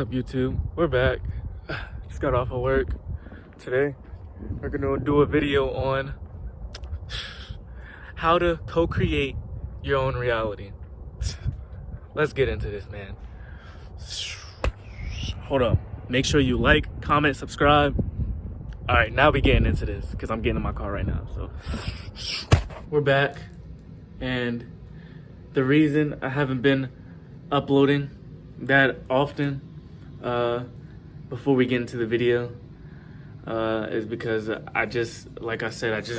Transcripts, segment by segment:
up, YouTube? We're back. Just got off of work. Today, we're gonna do a video on how to co-create your own reality. Let's get into this, man. Hold up. Make sure you like, comment, subscribe. All right, now we getting into this because I'm getting in my car right now. So we're back, and the reason I haven't been uploading that often before we get into the video is because I just recently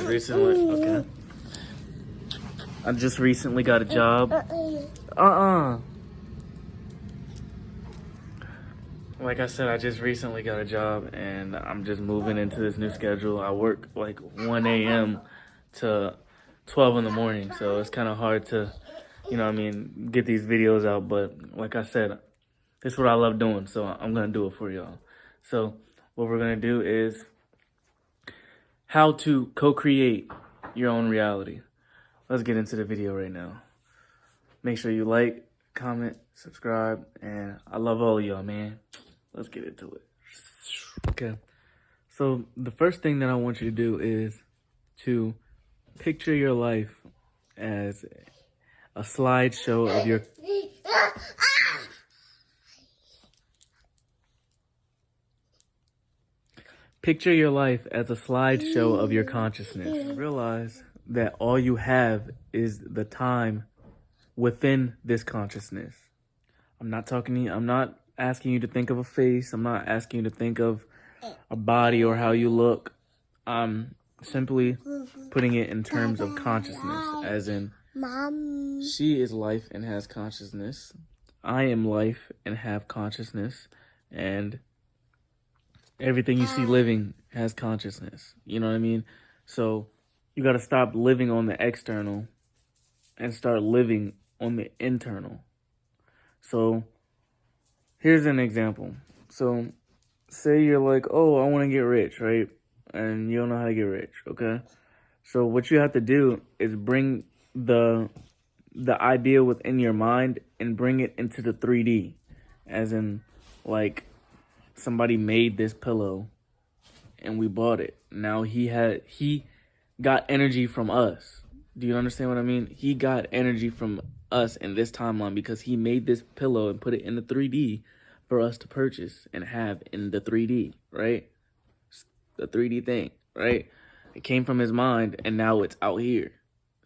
got a job. Like I said, I just recently got a job and I'm just moving into this new schedule. I work like 1 a.m. to 12 in the morning, so it's kind of hard to, get these videos out. But like I said, this is what I love doing, so I'm gonna do it for y'all. So what we're gonna do is how to co-create your own reality. Let's get into the video right now. Make sure you like, comment, subscribe, and I love all of y'all, man. Let's get into it. Okay. So the first thing that I want you to do is to picture your life as a slideshow of your Picture your life as a slideshow of your consciousness. Realize that all you have is the time within this consciousness. I'm not asking you to think of a face. I'm not asking you to think of a body or how you look. I'm simply putting it in terms of consciousness, as in, she is life and has consciousness. I am life and have consciousness. And everything you see living has consciousness. You know what I mean? So you got to stop living on the external and start living on the internal. So here's an example. So say you're like, oh, I want to get rich, right? And you don't know how to get rich, okay? So what you have to do is bring the idea within your mind and bring it into the 3D. As in, like, somebody made this pillow and we bought it. Now he got energy from us. Do you understand what I mean? He got energy from us in this timeline because he made this pillow and put it in the 3D for us to purchase and have in the 3D, right? The 3D thing, right? It came from his mind and now it's out here.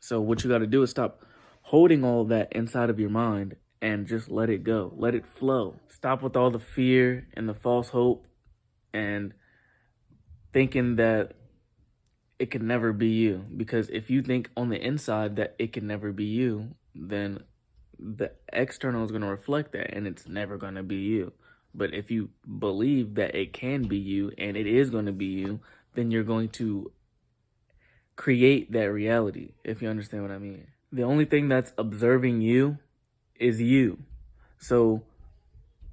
So what you got to do is stop holding all of that inside of your mind and just let it go. Let it flow. Stop with all the fear and the false hope and thinking that it can never be you. Because if you think on the inside that it can never be you, then the external is going to reflect that and it's never going to be you. But if you believe that it can be you and it is going to be you, then you're going to create that reality, if you understand what I mean. The only thing that's observing you is you. So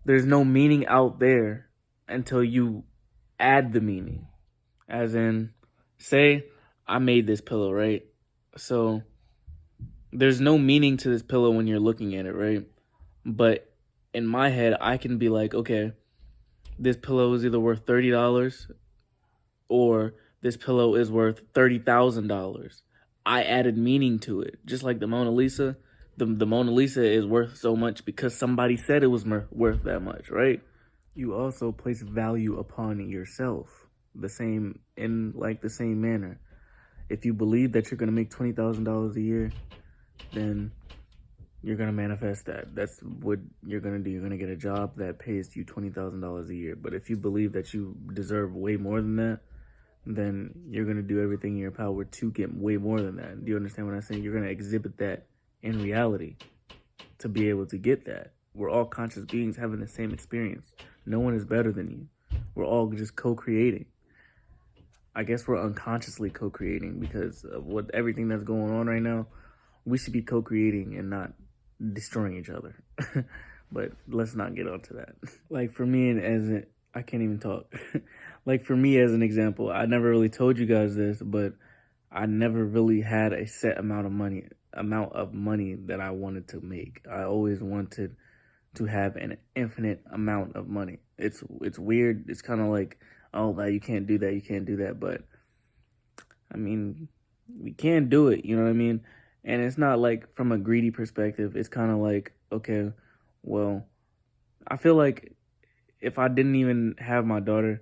there's no meaning out there until you add the meaning. As in, say I made this pillow, right? So there's no meaning to this pillow when you're looking at it, right? But in my head, I can be like, okay, this pillow is either worth $30 or this pillow is worth $30,000. I added meaning to it. Just like the Mona Lisa. The Mona Lisa is worth so much because somebody said it was worth that much, right? You also place value upon yourself in the same manner. If you believe that you're going to make $20,000 a year, then you're going to manifest that. That's what you're going to do. You're going to get a job that pays you $20,000 a year. But if you believe that you deserve way more than that, then you're going to do everything in your power to get way more than that. Do you understand what I'm saying? You're going to exhibit that in reality to be able to get that. We're all conscious beings having the same experience. No one is better than you. We're all just co-creating. I guess we're unconsciously co-creating because of everything that's going on right now. We should be co-creating and not destroying each other. But let's not get onto that. Like for me, I can't even talk. Like for me as an example, I never really told you guys this, but I never really had a set amount of money that I wanted to make. I always wanted to have an infinite amount of money. It's weird. It's kind of like, oh, you can't do that, you can't do that. But I mean, we can do it, you know what I mean? And it's not like from a greedy perspective. It's kind of like, okay, well, I feel like if I didn't even have my daughter,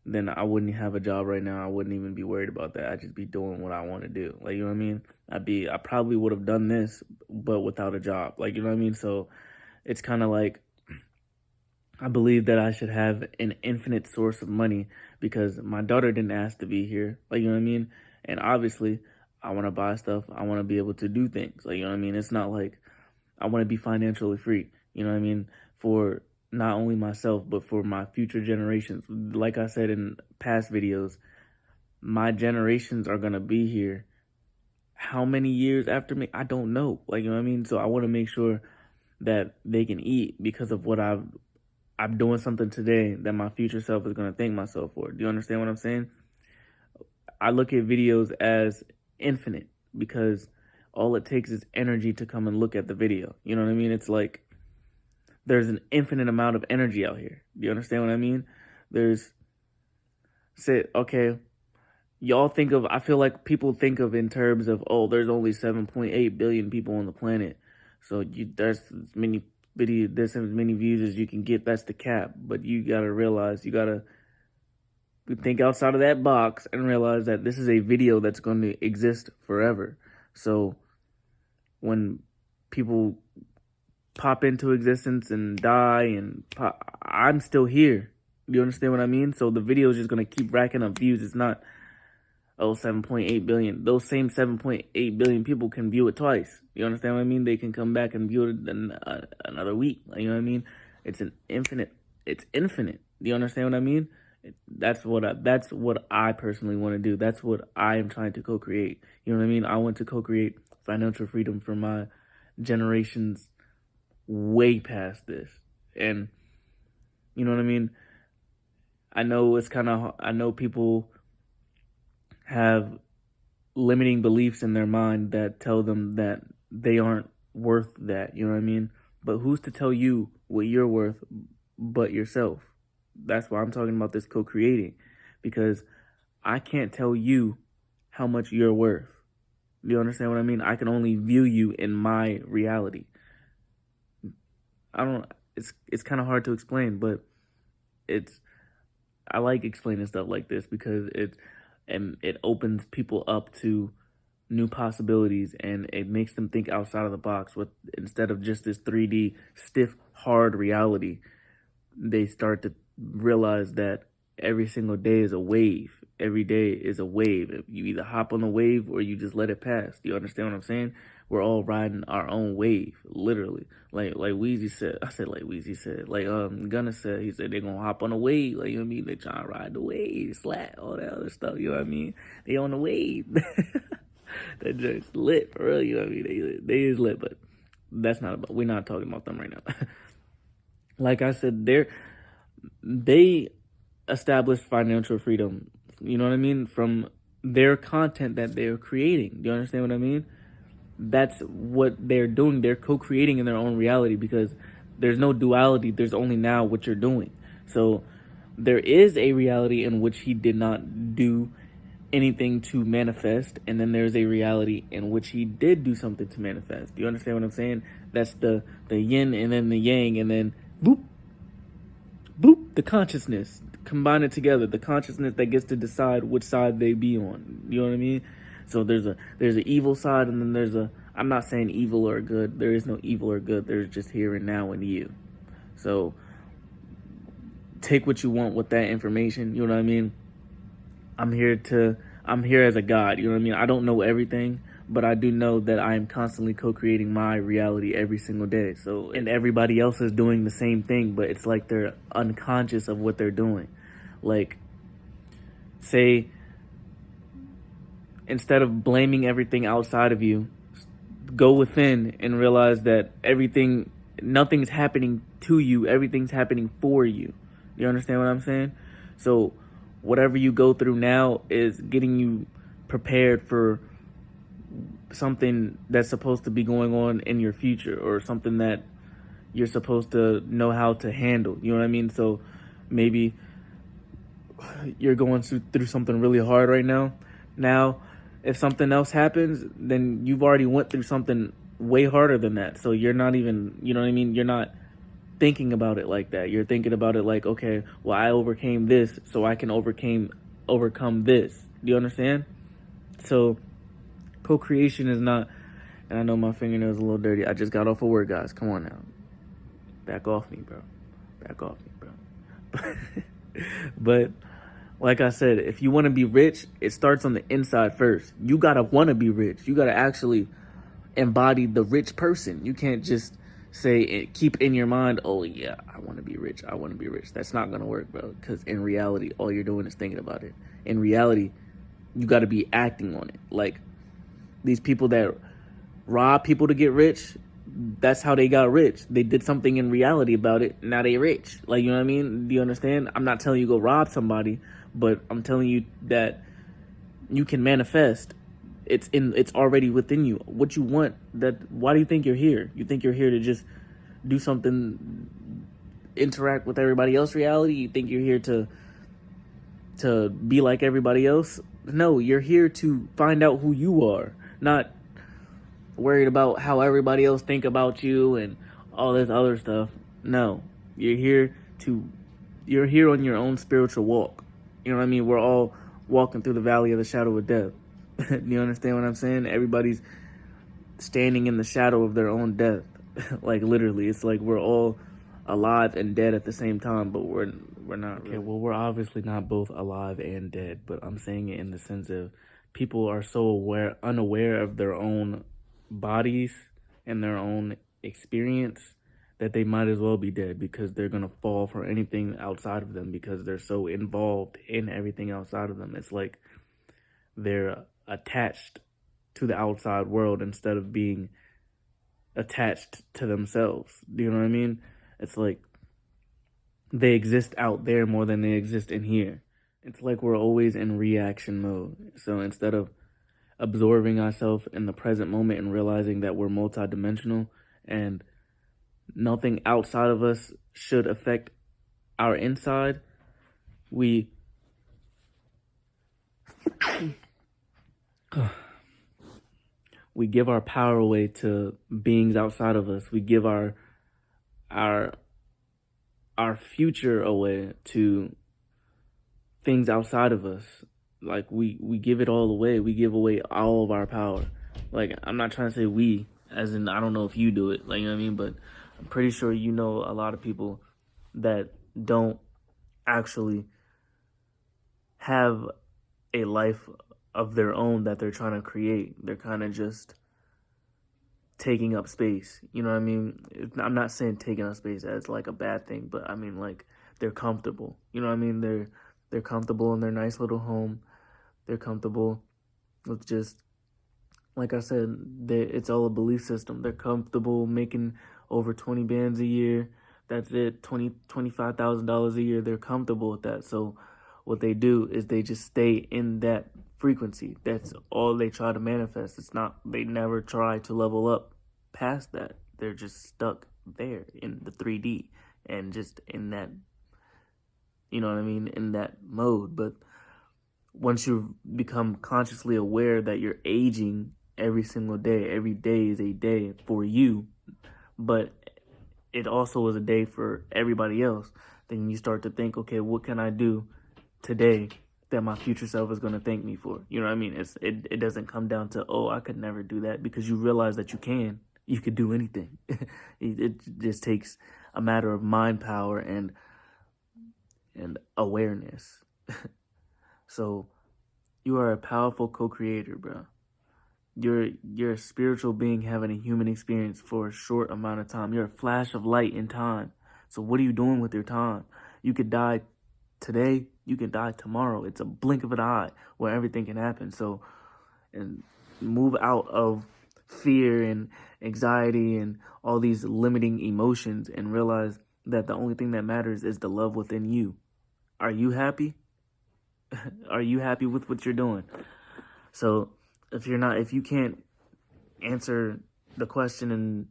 then I wouldn't have a job right now. I wouldn't even be worried about that. I'd just be doing what I want to do. Like, you know what I mean? I probably would have done this, but without a job. Like, you know what I mean? So it's kind of like, I believe that I should have an infinite source of money because my daughter didn't ask to be here. Like, you know what I mean? And obviously, I want to buy stuff. I want to be able to do things. Like, you know what I mean? It's not like I want to be financially free. You know what I mean? For not only myself, but for my future generations. Like I said in past videos, my generations are going to be here. How many years after me? I don't know. Like, you know what I mean? So I want to make sure that they can eat because of what I'm doing something today that my future self is going to thank myself for. Do you understand what I'm saying? I look at videos as infinite because all it takes is energy to come and look at the video. You know what I mean? It's like there's an infinite amount of energy out here. Do you understand what I mean? Okay, y'all think of, I feel like people think of in terms of, oh, there's only 7.8 billion people on the planet. So there's as many views as you can get. That's the cap. But you got to realize, you got to think outside of that box and realize that this is a video that's going to exist forever. So when people pop into existence and die and I'm still here. Do you understand what I mean? So the video is just going to keep racking up views. It's not, oh, 7.8 billion. Those same 7.8 billion people can view it twice. You understand what I mean? They can come back and view it another week. You know what I mean? It's infinite. Do you understand what I mean? That's what I personally want to do. That's what I am trying to co-create. You know what I mean? I want to co-create financial freedom for my generations way past this. And you know what I mean? I know people have limiting beliefs in their mind that tell them that they aren't worth that, you know what I mean? But who's to tell you what you're worth but yourself? That's why I'm talking about this co-creating, because I can't tell you how much you're worth. Do you understand what I mean? I can only view you in my reality. It's kind of hard to explain, but I like explaining stuff like this because it opens people up to new possibilities and it makes them think outside of the box instead of just this 3D stiff, hard reality. They start to realize that every single day is a wave. Every day is a wave. You either hop on the wave or you just let it pass. Do you understand what I'm saying? We're all riding our own wave, literally. Like Weezy said. I said like Weezy said. Like Gunna said. He said they're gonna hop on a wave. Like, you know what I mean? They trying to ride the wave, slap, all that other stuff. You know what I mean? They on the wave. That just lit for real. You know what I mean? They is lit, but we're not talking about them right now. Like I said, they established financial freedom, you know what I mean, from their content that they're creating. Do you understand what I mean? That's what they're doing. They're co-creating in their own reality because there's no duality. There's only now what you're doing. So there is a reality in which he did not do anything to manifest, and then there's a reality in which he did do something to manifest. Do you understand what I'm saying? That's the yin and then the yang, and then boop, boop, the consciousness. Combine it together. The consciousness that gets to decide which side they be on. You know what I mean? So there's an evil side, and then I'm not saying evil or good. There is no evil or good. There's just here and now in you. So take what you want with that information. You know what I mean? I'm here as a guide. You know what I mean? I don't know everything, but I do know that I am constantly co-creating my reality every single day. So, and everybody else is doing the same thing, but it's like they're unconscious of what they're doing. Like, say, instead of blaming everything outside of you, go within and realize that nothing's happening to you, everything's happening for you. You understand what I'm saying? So whatever you go through now is getting you prepared for something that's supposed to be going on in your future, or something that you're supposed to know how to handle. You know what I mean? So maybe you're going through something really hard right now. Now, if something else happens, then you've already went through something way harder than that. So you're not even, you know what I mean? You're not thinking about it like that. You're thinking about it like, okay, well, I overcame this, so I can overcome this. Do you understand? So co-creation is not, and I know my fingernail's a little dirty. I just got off of work, guys. Come on now. Back off me, bro. Back off me, bro. But like I said, if you want to be rich, it starts on the inside first. You got to want to be rich. You got to actually embody the rich person. You can't just say, keep in your mind, oh yeah, I want to be rich. I want to be rich. That's not going to work, bro. Because in reality, all you're doing is thinking about it. In reality, you got to be acting on it. Like these people that rob people to get rich, that's how they got rich. They did something in reality about it. Now they rich. Like, you know what I mean? Do you understand? I'm not telling you go rob somebody, but I'm telling you that you can manifest. It's already within you. What you want. Why do you think you're here? You think you're here to just do something, interact with everybody else's reality? You think you're here to be like everybody else? No, you're here to find out who you are, not worried about how everybody else think about you and all this other stuff. No, you're here on your own spiritual walk. You know what I mean? We're all walking through the valley of the shadow of death. Do you understand what I'm saying? Everybody's standing in the shadow of their own death. Like literally, it's like we're all alive and dead at the same time, but we're not. Okay, well, we're obviously not both alive and dead, but I'm saying it in the sense of people are so unaware of their own bodies and their own experience that they might as well be dead, because they're gonna fall for anything outside of them because they're so involved in everything outside of them. It's like they're attached to the outside world instead of being attached to themselves. Do you know what I mean? It's like they exist out there more than they exist in here. It's like we're always in reaction mode. So instead of absorbing ourselves in the present moment and realizing that we're multidimensional and nothing outside of us should affect our inside, we give our power away to beings outside of us. We give our future away to things outside of us. Like we give it all away. We give away all of our power. Like, I'm not trying to say we, as in I don't know if you do it, like, you know what I mean? But I'm pretty sure you know a lot of people that don't actually have a life of their own that they're trying to create. They're kind of just taking up space. You know what I mean? I'm not saying taking up space as like a bad thing, but I mean like they're comfortable. You know what I mean? They're comfortable in their nice little home. They're comfortable with just, like I said, it's all a belief system. They're comfortable making over 20 bands a year. That's it, $25,000 a year. They're comfortable with that. So what they do is they just stay in that frequency. That's all they try to manifest. It's not, they never try to level up past that. They're just stuck there in the 3D and just in that, you know what I mean, in that mode. But once you become consciously aware that you're aging every single day, every day is a day for you, but it also is a day for everybody else, then you start to think, okay, what can I do today that my future self is going to thank me for? You know what I mean? It doesn't come down to, oh, I could never do that, because you realize that you could do anything. It just takes a matter of mind power and awareness. So you are a powerful co-creator, bro. You're a spiritual being having a human experience for a short amount of time. You're a flash of light in time. So what are you doing with your time? You could die today. You can die tomorrow. It's a blink of an eye where everything can happen. So, and move out of fear and anxiety and all these limiting emotions and realize that the only thing that matters is the love within you. Are you happy? Are you happy with what you're doing? So if you can't answer the question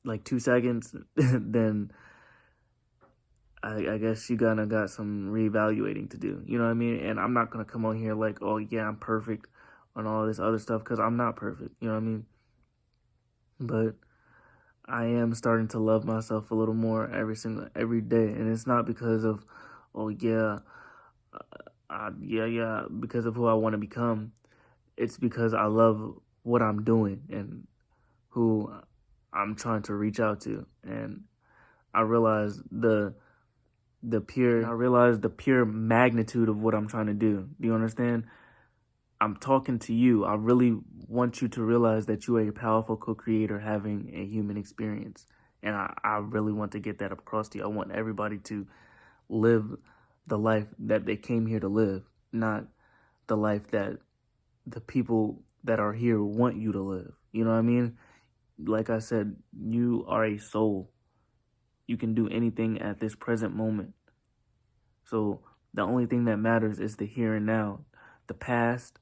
like 2 seconds, then I guess you got some reevaluating to do. You know what I mean? And I'm not going to come on here like, oh, yeah, I'm perfect on all this other stuff, because I'm not perfect. You know what I mean? But I am starting to love myself a little more every day. And it's not because of, oh, yeah, because of who I want to become. It's because I love what I'm doing and who I'm trying to reach out to. And I realize the pure magnitude of what I'm trying to do. Do you understand? I'm talking to you. I really want you to realize that you are a powerful co-creator having a human experience. And I really want to get that across to you. I want everybody to live the life that they came here to live, not the life that the people that are here want you to live. You know what I mean? Like I said, you are a soul. You can do anything at this present moment. So the only thing that matters is the here and now. The past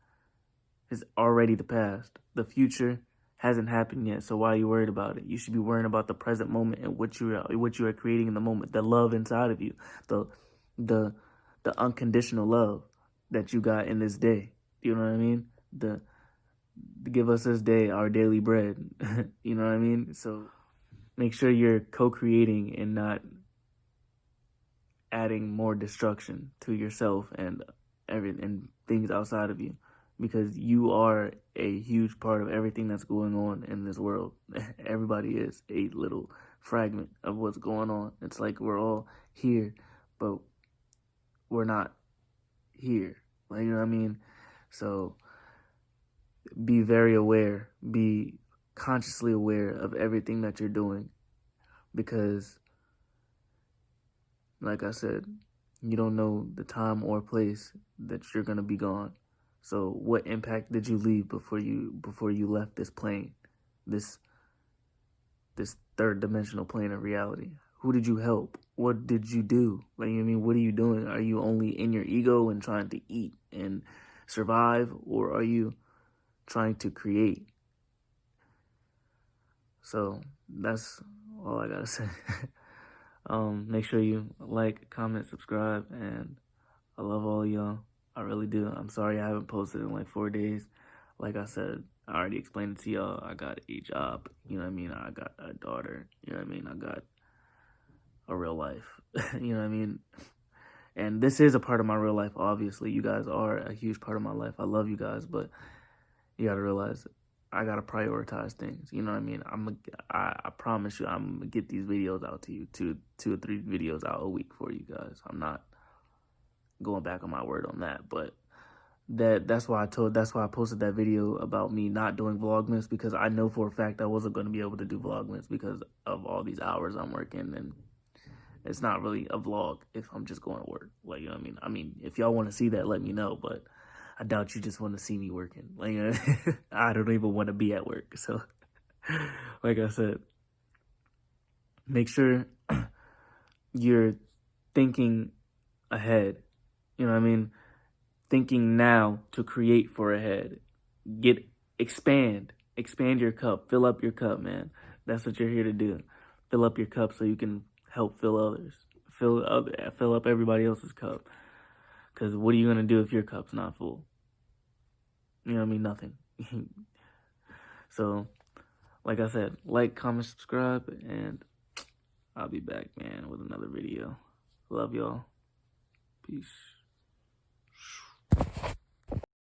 is already the past. The future hasn't happened yet. So why are you worried about it? You should be worrying about the present moment and what you are creating in the moment. The love inside of you, the unconditional love that you got in this day. You know what I mean? Give us this day our daily bread. You know what I mean? So make sure you're co-creating and not adding more destruction to yourself and things outside of you, because you are a huge part of everything that's going on in this world. Everybody is a little fragment of what's going on. It's like we're all here, but we're not here. Like, you know what I mean? So be very aware, be consciously aware of everything that you're doing, because like I said, you don't know the time or place that you're going to be gone. So what impact did you leave before you left this plane, this third dimensional plane of reality? Who did you help? What did you do? Like, you know what I mean? What are you doing? Are you only in your ego and trying to eat and survive, or are you trying to create? So that's all I gotta say. Make sure you like, comment, subscribe, and I love all y'all. I really do. I'm sorry I haven't posted in like 4 days. Like I said, I already explained it to y'all. I got a job. You know what I mean? I got a daughter. You know what I mean? I got a real life. You know what I mean? And this is a part of my real life, obviously. You guys are a huge part of my life. I love you guys, but you gotta realize I gotta prioritize things. You know what I mean? I promise you, I'm gonna get these videos out to you, two or three videos out a week for you guys. I'm not going back on my word on that, but that's why I posted that video about me not doing Vlogmas, because I know for a fact I wasn't going to be able to do Vlogmas because of all these hours I'm working, and it's not really a vlog if I'm just going to work. Like, you know what I mean? I mean, if y'all want to see that, let me know, but I doubt you just want to see me working. Like, you know, I don't even want to be at work. So, like I said, make sure you're thinking ahead. You know what I mean? Thinking now to create for ahead. Expand your cup. Fill up your cup, man. That's what you're here to do. Fill up your cup so you can help fill others. Fill up everybody else's cup. Because what are you going to do if your cup's not full? You know what I mean? Nothing. So, like I said, like, comment, subscribe, and I'll be back, man, with another video. Love y'all. Peace.